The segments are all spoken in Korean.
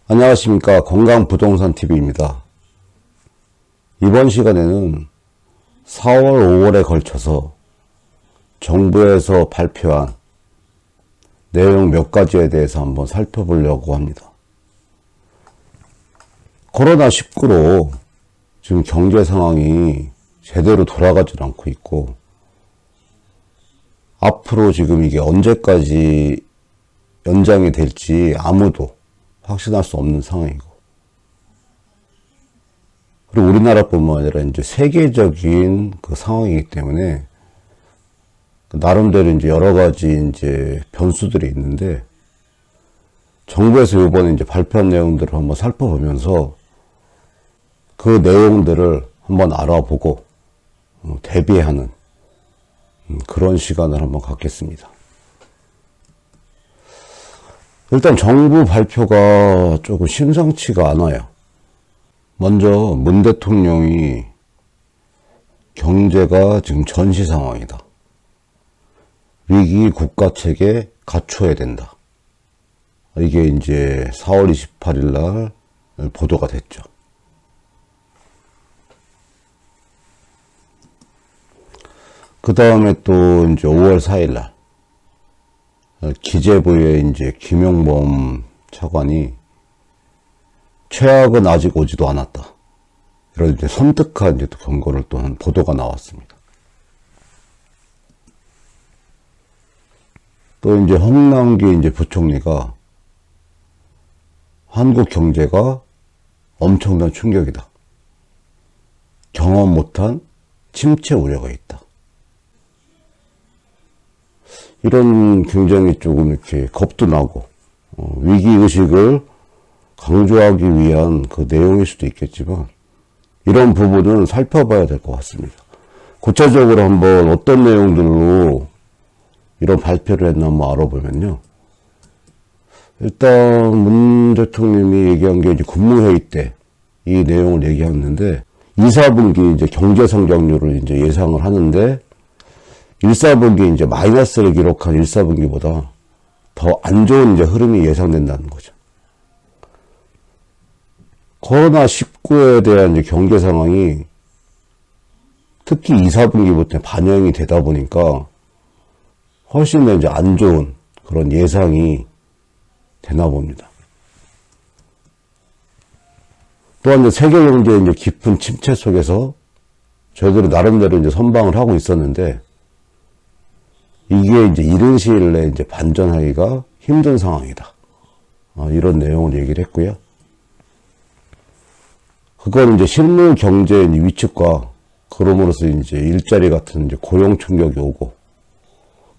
안녕하십니까. 건강부동산TV입니다. 이번 시간에는 4월, 5월에 걸쳐서 정부에서 발표한 내용 몇 가지에 대해서 한번 살펴보려고 합니다. 코로나19로 지금 경제 상황이 제대로 돌아가질 않고 있고, 앞으로 지금 이게 언제까지 연장이 될지 아무도 확신할 수 없는 상황이고, 그리고 우리나라뿐만 아니라 이제 세계적인 그 상황이기 때문에 나름대로 이제 여러 가지 이제 변수들이 있는데, 정부에서 이번에 이제 발표한 내용들을 한번 살펴보면서 그 내용들을 한번 알아보고 대비하는 그런 시간을 한번 갖겠습니다. 일단 정부 발표가 조금 심상치가 않아요. 먼저 문 대통령이 경제가 지금 전시 상황이다. 위기 국가체계 갖춰야 된다. 이게 이제 4월 28일 날 보도가 됐죠. 그 다음에 또 이제 5월 4일 날 기재부의 이제 김용범 차관이 최악은 아직 오지도 않았다. 이런 이제 섬뜩한 이제 또 경고를 또 한 보도가 나왔습니다. 또 이제 홍남기 이제 부총리가 한국 경제가 엄청난 충격이다. 경험 못한 침체 우려가 있다. 이런 굉장히 조금 이렇게 겁도 나고 위기의식을 강조하기 위한 그 내용일 수도 있겠지만, 이런 부분은 살펴봐야 될 것 같습니다. 구체적으로 한번 어떤 내용들로 이런 발표를 했나 한번 알아보면요. 일단 문 대통령이 얘기한 게 이제 국무회의 때 이 내용을 얘기했는데, 2, 4분기 이제 경제 성장률을 이제 예상을 하는데 1, 4분기 이제 마이너스를 기록한 1, 4분기보다 더 안 좋은 이제 흐름이 예상된다는 거죠. 코로나19에 대한 이제 경제 상황이 특히 2, 4분기부터 반영이 되다 보니까 훨씬 더 이제 안 좋은 그런 예상이 되나 봅니다. 또한 이제 세계 경제의 이제 깊은 침체 속에서 저희들이 나름대로 이제 선방을 하고 있었는데, 이게 이제 이른 시일 내에 이제 반전하기가 힘든 상황이다. 이런 내용을 얘기를 했고요. 그건 이제 실물 경제의 위축과 그럼으로써 이제 일자리 같은 이제 고용 충격이 오고,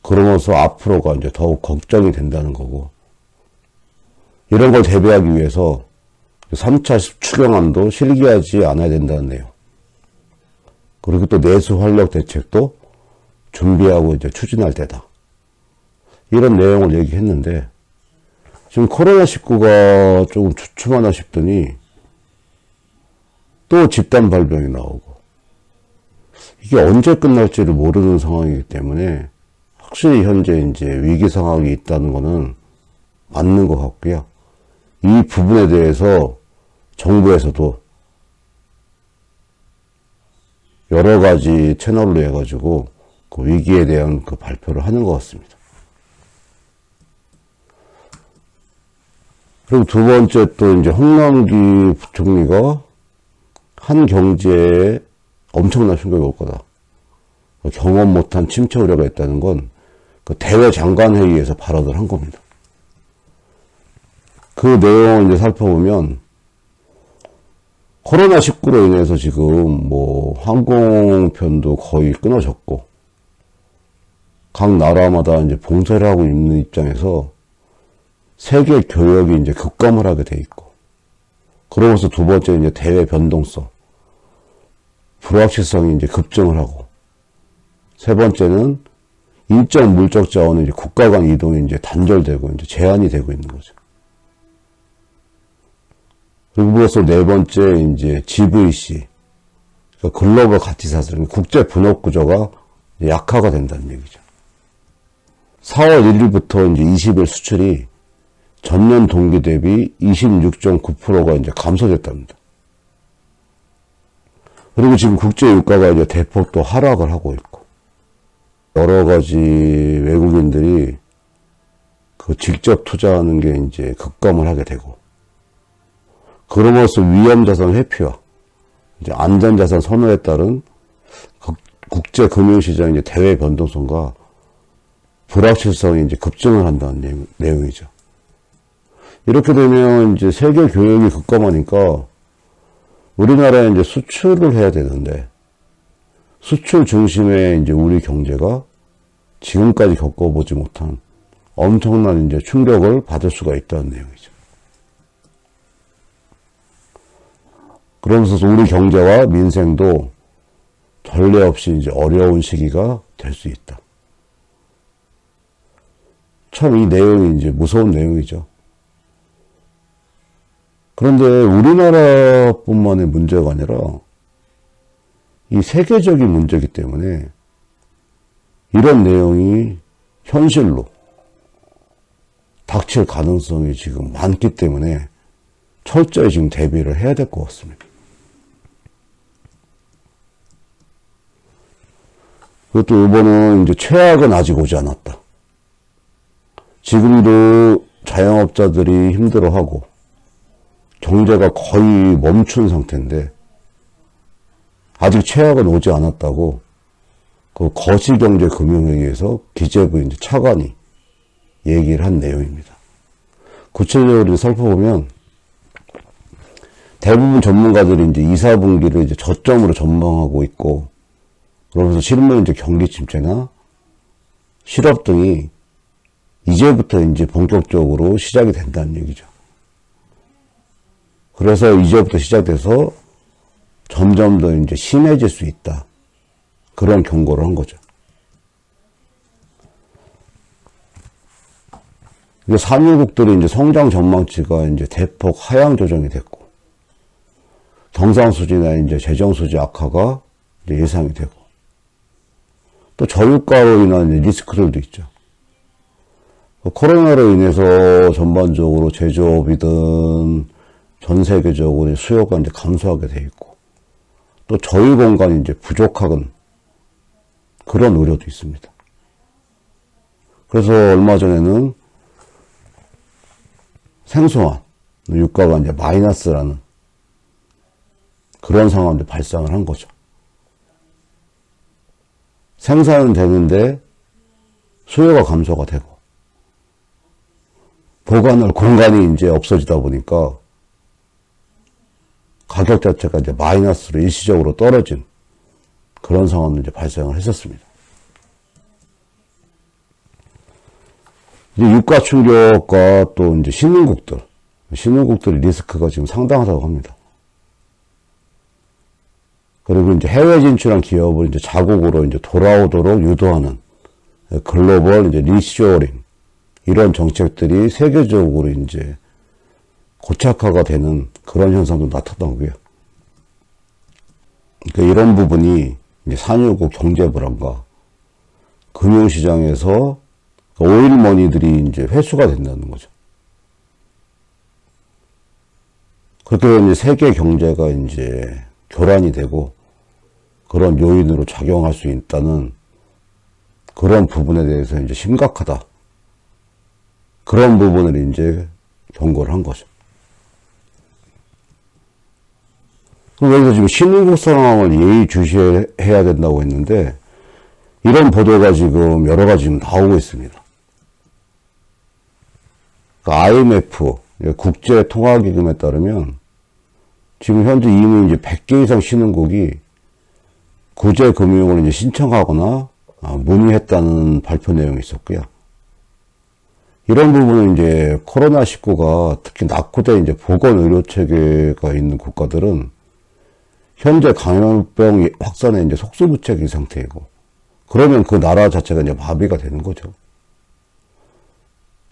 그러면서 앞으로가 이제 더욱 걱정이 된다는 거고, 이런 걸 대비하기 위해서 3차 추경안도 실기하지 않아야 된다는 내용. 그리고 또 내수 활력 대책도 준비하고 이제 추진할 때다. 이런 내용을 얘기했는데, 지금 코로나19가 조금 주춤하나 싶더니 또 집단 발병이 나오고, 이게 언제 끝날지를 모르는 상황이기 때문에 확실히 현재 이제 위기 상황이 있다는 거는 맞는 것 같고요. 이 부분에 대해서 정부에서도 여러 가지 채널로 해가지고 그 위기에 대한 그 발표를 하는 것 같습니다. 그리고 두 번째 또 이제 홍남기 부총리가 한 경제에 엄청난 충격이 올 거다. 경험 못한 침체 우려가 있다는 건 그 대외 장관 회의에서 발언을 한 겁니다. 그 내용을 이제 살펴보면, 코로나19로 인해서 지금 뭐 항공편도 거의 끊어졌고, 각 나라마다 이제 봉쇄를 하고 있는 입장에서 세계 교역이 이제 급감을 하게 돼 있고, 그러면서 두 번째 이제 대외 변동성, 불확실성이 이제 급증을 하고, 세 번째는 인적 물적 자원은 이제 국가 간 이동이 이제 단절되고 이제 제한이 되고 있는 거죠. 그리고서 네 번째 이제 GVC, 그러니까 글로벌 가치사슬, 국제 분업 구조가 약화가 된다는 얘기죠. 4월 1일부터 이제 20일 수출이 전년 동기 대비 26.9%가 이제 감소됐답니다. 그리고 지금 국제 유가가 이제 대폭 또 하락을 하고 있고, 여러 가지 외국인들이 그 직접 투자하는 게 이제 급감을 하게 되고, 그러면서 위험자산 회피와 이제 안전자산 선호에 따른 국제 금융시장 이제 대외 변동성과 불확실성이 이제 급증을 한다는 내용이죠. 이렇게 되면 이제 세계 교역이 급감하니까 우리나라에 이제 수출을 해야 되는데, 수출 중심의 이제 우리 경제가 지금까지 겪어보지 못한 엄청난 이제 충격을 받을 수가 있다는 내용이죠. 그러면서 우리 경제와 민생도 전례 없이 이제 어려운 시기가 될 수 있다. 참 이 내용이 이제 무서운 내용이죠. 그런데 우리나라뿐만의 문제가 아니라 이 세계적인 문제이기 때문에 이런 내용이 현실로 닥칠 가능성이 지금 많기 때문에 철저히 지금 대비를 해야 될 것 같습니다. 그것도 이번은 이제 최악은 아직 오지 않았다. 지금도 자영업자들이 힘들어하고 경제가 거의 멈춘 상태인데 아직 최악은 오지 않았다고 그 거시경제금융회의에서 기재부 이제 차관이 얘기를 한 내용입니다. 구체적으로 살펴보면 대부분 전문가들이 이제 2, 4분기를 이제 저점으로 전망하고 있고, 그러면서 실물 이제 경기 침체나 실업 등이 이제부터 이제 본격적으로 시작이 된다는 얘기죠. 그래서 이제부터 시작돼서 점점 더 이제 심해질 수 있다. 그런 경고를 한 거죠. 이제 산유국들이 이제 성장 전망치가 이제 대폭 하향 조정이 됐고, 경상수지나 이제 재정수지 악화가 이제 예상이 되고, 또 저유가로 인한 리스크들도 있죠. 코로나로 인해서 전반적으로 제조업이든 전 세계적으로 수요가 이제 감소하게 돼 있고, 또 저유 공간이 이제 부족한 그런 우려도 있습니다. 그래서 얼마 전에는 생소한 유가가 이제 마이너스라는 그런 상황이 발생을 한 거죠. 생산은 되는데 수요가 감소가 되고 보관할 공간이 이제 없어지다 보니까 가격 자체가 이제 마이너스로 일시적으로 떨어진 그런 상황도 이제 발생을 했었습니다. 이제 유가 충격과 또 이제 신흥국들의 리스크가 지금 상당하다고 합니다. 그리고 이제 해외 진출한 기업을 이제 자국으로 이제 돌아오도록 유도하는 글로벌 이제 리쇼어링, 이런 정책들이 세계적으로 이제 고착화가 되는 그런 현상도 나타나고요. 그러니까 이런 부분이 이제 산유국 경제 불안과 금융시장에서 오일머니들이 이제 회수가 된다는 거죠. 그렇게 되면 이제 세계 경제가 이제 교란이 되고 그런 요인으로 작용할 수 있다는 그런 부분에 대해서 이제 심각하다. 그런 부분을 이제 경고를 한 거죠. 그럼 여기서 지금 신흥국 상황을 예의주시해야 된다고 했는데, 이런 보도가 지금 여러 가지 지금 나오고 있습니다. 그러니까 IMF, 국제통화기금에 따르면 지금 현재 이미 이제 100개 이상 신흥국이 구제금융을 이제 신청하거나 문의했다는 발표 내용이 있었고요. 이런 부분은 이제 코로나19가 특히 낙후된 이제 보건의료체계가 있는 국가들은 현재 감염병 확산에 이제 속수무책인 상태이고, 그러면 그 나라 자체가 이제 마비가 되는 거죠.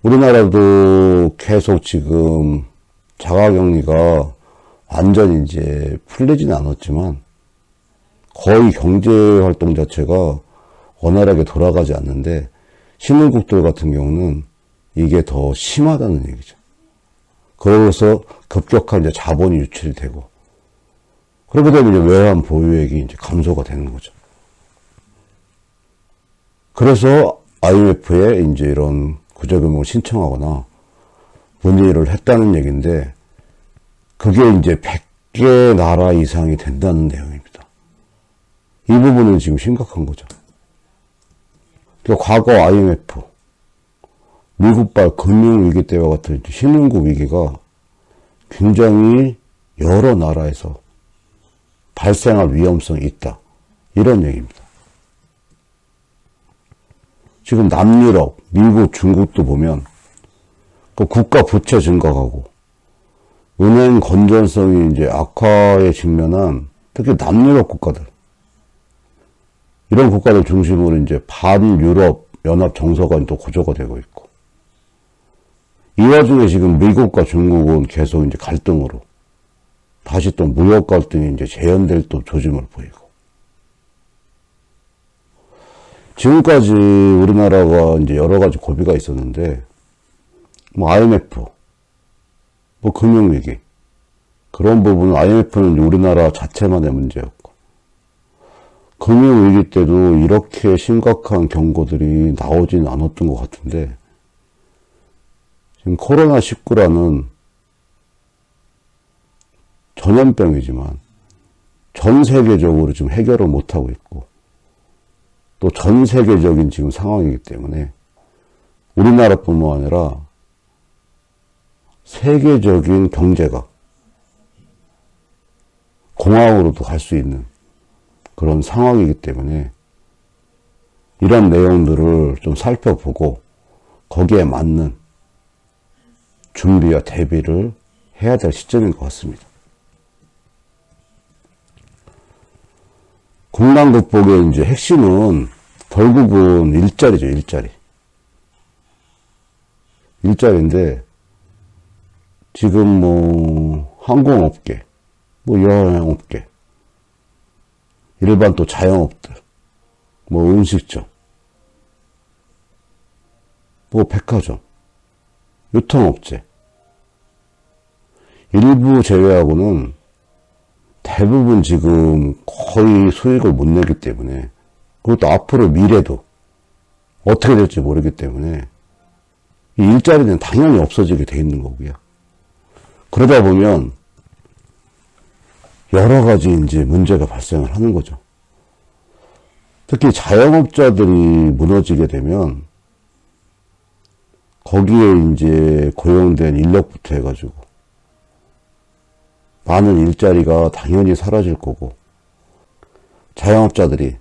우리나라도 계속 지금 자가격리가 완전히 이제 풀리지는 않았지만 거의 경제활동 자체가 원활하게 돌아가지 않는데, 신흥국들 같은 경우는 이게 더 심하다는 얘기죠. 그러면서 급격한 이제 자본이 유출이 되고, 그렇게 되면 이제 외환 보유액이 이제 감소가 되는 거죠. 그래서 IMF에 이제 이런 구제금융을 신청하거나 문의를 했다는 얘기인데, 그게 이제 100개 나라 이상이 된다는 내용입니다. 이 부분은 지금 심각한 거죠. 그러니까 과거 IMF, 미국발 금융위기 때와 같은 신흥국 위기가 굉장히 여러 나라에서 발생할 위험성이 있다. 이런 얘기입니다. 지금 남유럽, 미국, 중국도 보면 그 국가 부채 증가하고 은행 건전성이 이제 악화에 직면한 특히 남유럽 국가들, 이런 국가들 중심으로 이제 반유럽 연합 정서가 또 고조가 되고 있고, 이 와중에 지금 미국과 중국은 계속 이제 갈등으로 다시 또 무역 갈등이 이제 재현될 또 조짐을 보이고, 지금까지 우리나라가 이제 여러 가지 고비가 있었는데, 뭐 IMF, 뭐 금융위기, 그런 부분은 IMF는 우리나라 자체만의 문제였고, 금융위기 때도 이렇게 심각한 경고들이 나오진 않았던 것 같은데, 지금 코로나19라는 전염병이지만 전 세계적으로 지금 해결을 못하고 있고, 또 전 세계적인 지금 상황이기 때문에 우리나라뿐만 아니라 세계적인 경제가 공황으로도 갈 수 있는 그런 상황이기 때문에 이런 내용들을 좀 살펴보고 거기에 맞는 준비와 대비를 해야 될 시점인 것 같습니다. 국난 극복의 이제 핵심은 결국은 일자리죠, 일자리. 일자리인데, 지금 뭐, 항공업계, 뭐, 여행업계, 일반 또 자영업들, 뭐, 음식점, 뭐, 백화점, 유통업체, 일부 제외하고는 대부분 지금 거의 수익을 못 내기 때문에, 그것도 앞으로 미래도 어떻게 될지 모르기 때문에 이 일자리는 당연히 없어지게 돼 있는 거고요. 그러다 보면 여러 가지 이제 문제가 발생을 하는 거죠. 특히 자영업자들이 무너지게 되면 거기에 이제 고용된 인력부터 해가지고 많은 일자리가 당연히 사라질 거고, 자영업자들이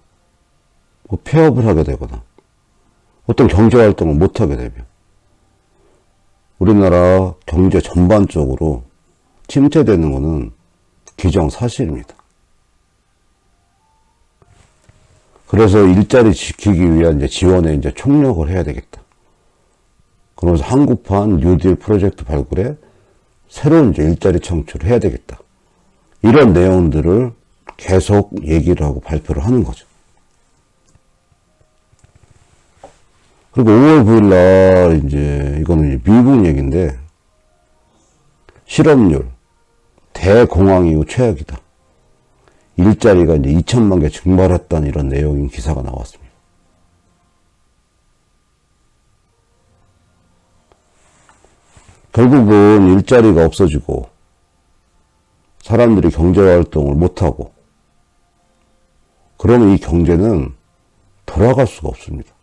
뭐 폐업을 하게 되거나 어떤 경제활동을 못하게 되면 우리나라 경제 전반적으로 침체되는 것은 기정사실입니다. 그래서 일자리 지키기 위한 이제 지원에 이제 총력을 해야 되겠다. 그러면서 한국판 뉴딜 프로젝트 발굴에 새로운 이제 일자리 창출을 해야 되겠다. 이런 내용들을 계속 얘기를 하고 발표를 하는 거죠. 그리고 5월 9일 날 이제 이거는 미국 얘기인데, 실업률 대공황 이후 최악이다. 일자리가 이제 2천만 개 증발했다는 이런 내용인 기사가 나왔습니다. 결국은 일자리가 없어지고 사람들이 경제활동을 못하고 그러면 이 경제는 돌아갈 수가 없습니다.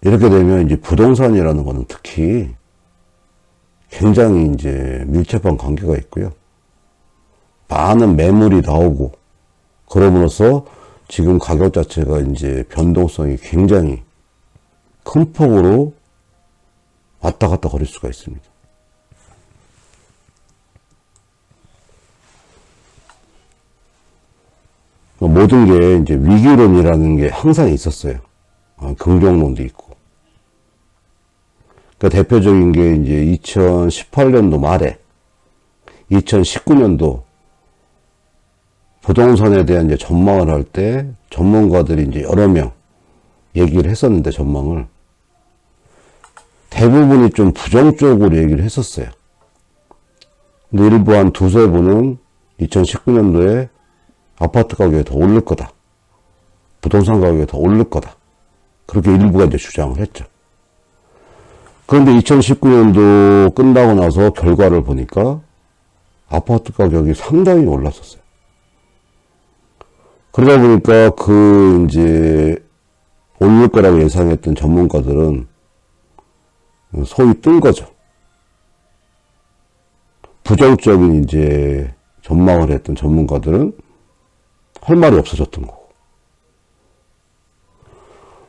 이렇게 되면 이제 부동산이라는 거는 특히 굉장히 이제 밀접한 관계가 있고요. 많은 매물이 나오고 그러므로써 지금 가격 자체가 이제 변동성이 굉장히 큰 폭으로 왔다 갔다 거릴 수가 있습니다. 모든 게 이제 위기론이라는 게 항상 있었어요. 긍정론도 있고. 그러니까 대표적인 게 이제 2018년도 말에 2019년도 부동산에 대한 이제 전망을 할 때 전문가들이 이제 여러 명 얘기를 했었는데, 전망을 대부분이 좀 부정적으로 얘기를 했었어요. 근데 일부 한 두세 분은 2019년도에 아파트 가격이 더 오를 거다. 부동산 가격이 더 오를 거다. 그렇게 일부가 이제 주장을 했죠. 그런데 2019년도 끝나고 나서 결과를 보니까 아파트 가격이 상당히 올랐었어요. 그러다 보니까 이제 오를 거라고 예상했던 전문가들은 소위 뜬 거죠. 부정적인 이제 전망을 했던 전문가들은 할 말이 없어졌던 거고.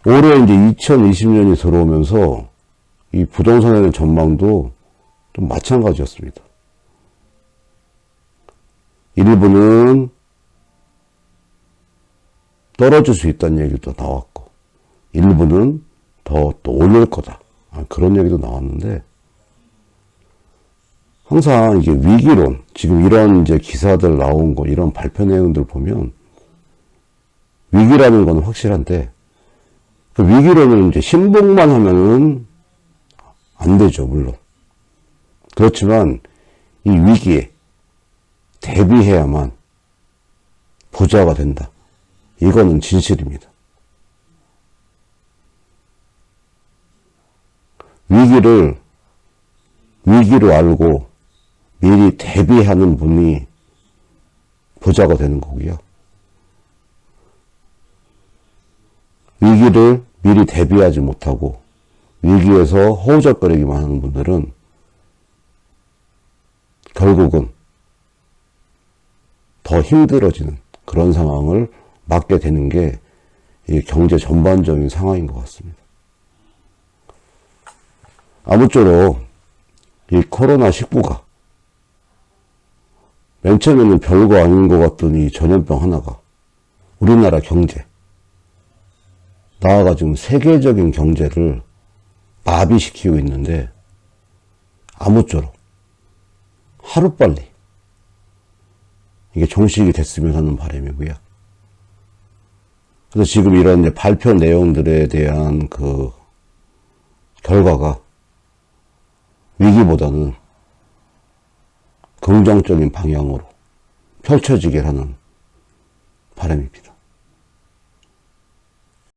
올해 이제 2020년이 들어오면서 이 부동산에 대한 전망도 좀 마찬가지였습니다. 일부는 떨어질 수 있다는 얘기도 나왔고, 일부는 더 또 올릴 거다. 그런 얘기도 나왔는데, 항상 이게 위기론, 지금 이런 이제 기사들 나온 거, 이런 발표 내용들 보면, 위기라는 건 확실한데, 그 위기론은 이제 신봉만 하면은 안 되죠, 물론. 그렇지만, 이 위기에 대비해야만 부자가 된다. 이거는 진실입니다. 위기로 알고 미리 대비하는 분이 부자가 되는 거고요. 위기를 미리 대비하지 못하고 위기에서 허우적거리기만 하는 분들은 결국은 더 힘들어지는 그런 상황을 맞게 되는 게 이 경제 전반적인 상황인 것 같습니다. 아무쪼록 이 코로나19가 맨 처음에는 별거 아닌 것 같던 이 전염병 하나가 우리나라 경제, 나아가 지금 세계적인 경제를 마비시키고 있는데 아무쪼록 하루빨리 이게 종식이 됐으면 하는 바람이고요. 그래서 지금 이런 이제 발표 내용들에 대한 그 결과가 위기보다는 긍정적인 방향으로 펼쳐지게 하는 바람입니다.